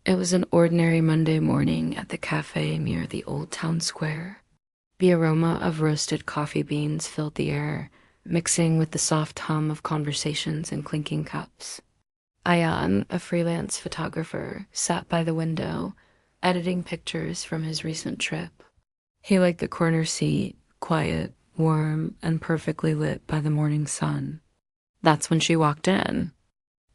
It was an ordinary Monday morning at the cafe near the old town square. The aroma of roasted coffee beans filled the air, mixing with the soft hum of conversations and clinking cups. Ayaan, a freelance photographer, sat by the window, editing pictures from his recent trip. He liked the corner seat, quiet, warm, and perfectly lit by the morning sun. That's when she walked in.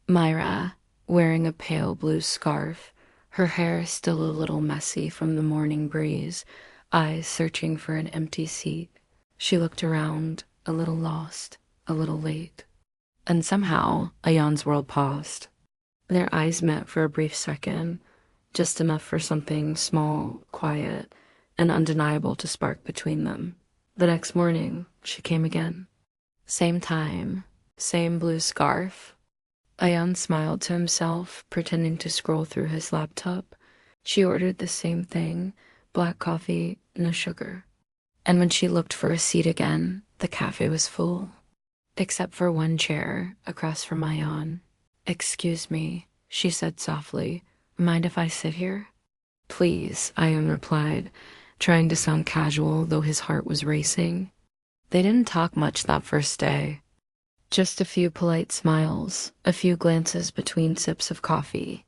Mira, wearing a pale blue scarf, her hair still a little messy from the morning breeze, eyes searching for an empty seat. She looked around, a little lost, a little late. And somehow, Ayaan's world paused. Their eyes met for a brief second, just enough for something small, quiet, and undeniable to spark between them. The next morning, she came again. Same time, same blue scarf. Ayaan smiled to himself, pretending to scroll through his laptop. She ordered the same thing, black coffee, no sugar. And when she looked for a seat again, the cafe was full. Except for one chair across from Ayaan. "Excuse me," she said softly. "Mind if I sit here?" "Please," Ayaan replied, trying to sound casual, though his heart was racing. They didn't talk much that first day. Just a few polite smiles, a few glances between sips of coffee.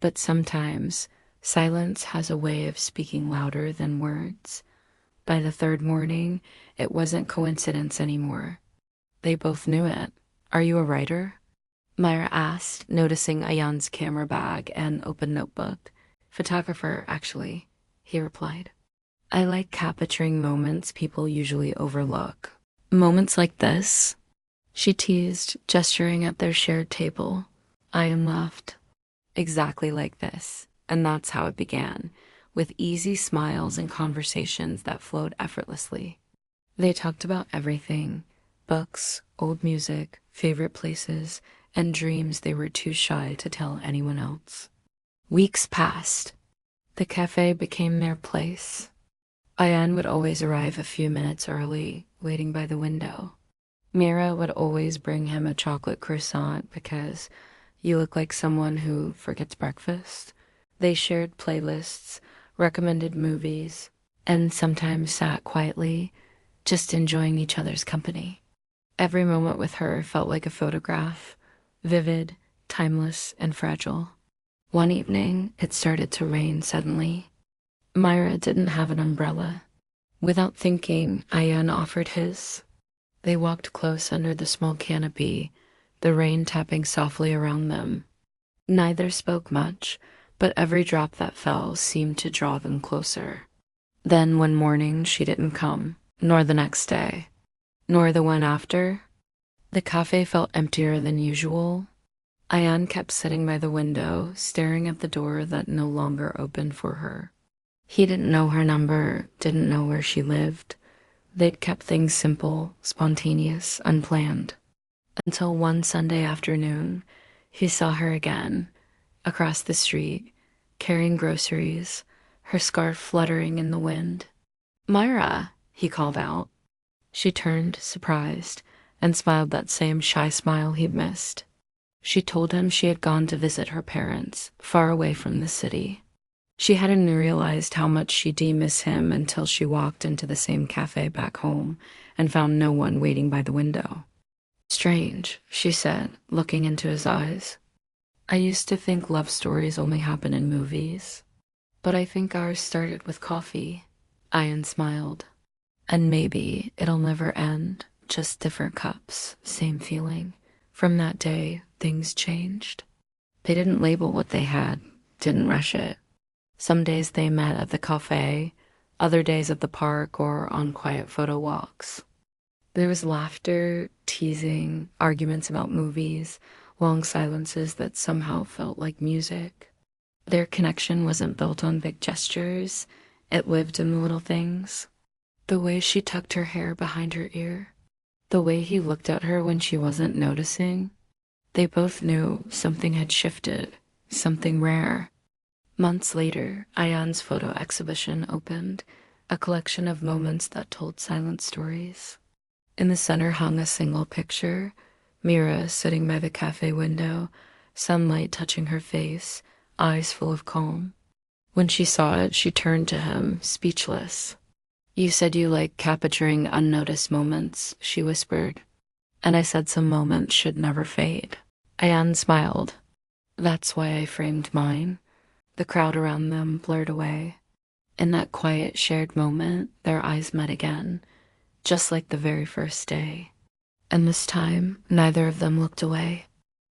But sometimes, silence has a way of speaking louder than words. By the third morning, it wasn't coincidence anymore. They both knew it. "Are you a writer?" Myra asked, noticing Ayaan's camera bag and open notebook. "Photographer, actually," he replied. "I like capturing moments people usually overlook. Moments like this," she teased, gesturing at their shared table. Ayaan laughed. "Exactly like this." And that's how it began, with easy smiles and conversations that flowed effortlessly. They talked about everything: books, old music, favorite places, and dreams they were too shy to tell anyone else. Weeks passed. The cafe became their place. Ayaan would always arrive a few minutes early, waiting by the window. Mira would always bring him a chocolate croissant because you look like someone who forgets breakfast. They shared playlists, recommended movies, and sometimes sat quietly, just enjoying each other's company. Every moment with her felt like a photograph, vivid, timeless, and fragile. One evening, it started to rain suddenly. Myra didn't have an umbrella. Without thinking, Ayaan offered his. They walked close under the small canopy, the rain tapping softly around them. Neither spoke much, but every drop that fell seemed to draw them closer. Then one morning she didn't come, nor the next day, nor the one after. The cafe felt emptier than usual. Ayaan kept sitting by the window, staring at the door that no longer opened for her. He didn't know her number, didn't know where she lived. They'd kept things simple, spontaneous, unplanned. Until one Sunday afternoon, he saw her again, across the street, carrying groceries, her scarf fluttering in the wind. "Myra," he called out. She turned, surprised, and smiled that same shy smile he'd missed. She told him she had gone to visit her parents, far away from the city. She hadn't realized how much she did miss him until she walked into the same cafe back home and found no one waiting by the window. "Strange," she said, looking into his eyes. "I used to think love stories only happen in movies, but I think ours started with coffee." Ayaan smiled. "And maybe it'll never end, just different cups, same feeling. From that day, things changed." They didn't label what they had, didn't rush it. Some days they met at the cafe, other days at the park or on quiet photo walks. There was laughter, teasing, arguments about movies, long silences that somehow felt like music. Their connection wasn't built on big gestures, it lived in the little things. The way she tucked her hair behind her ear, the way he looked at her when she wasn't noticing. They both knew something had shifted, something rare. Months later, Ayaan's photo exhibition opened, a collection of moments that told silent stories. In the center hung a single picture, Mira sitting by the cafe window, sunlight touching her face, eyes full of calm. When she saw it, she turned to him, speechless. "You said you like capturing unnoticed moments," she whispered. "And I said some moments should never fade." Ayaan smiled. "That's why I framed mine." The crowd around them blurred away. In that quiet, shared moment, their eyes met again, just like the very first day. And this time, neither of them looked away.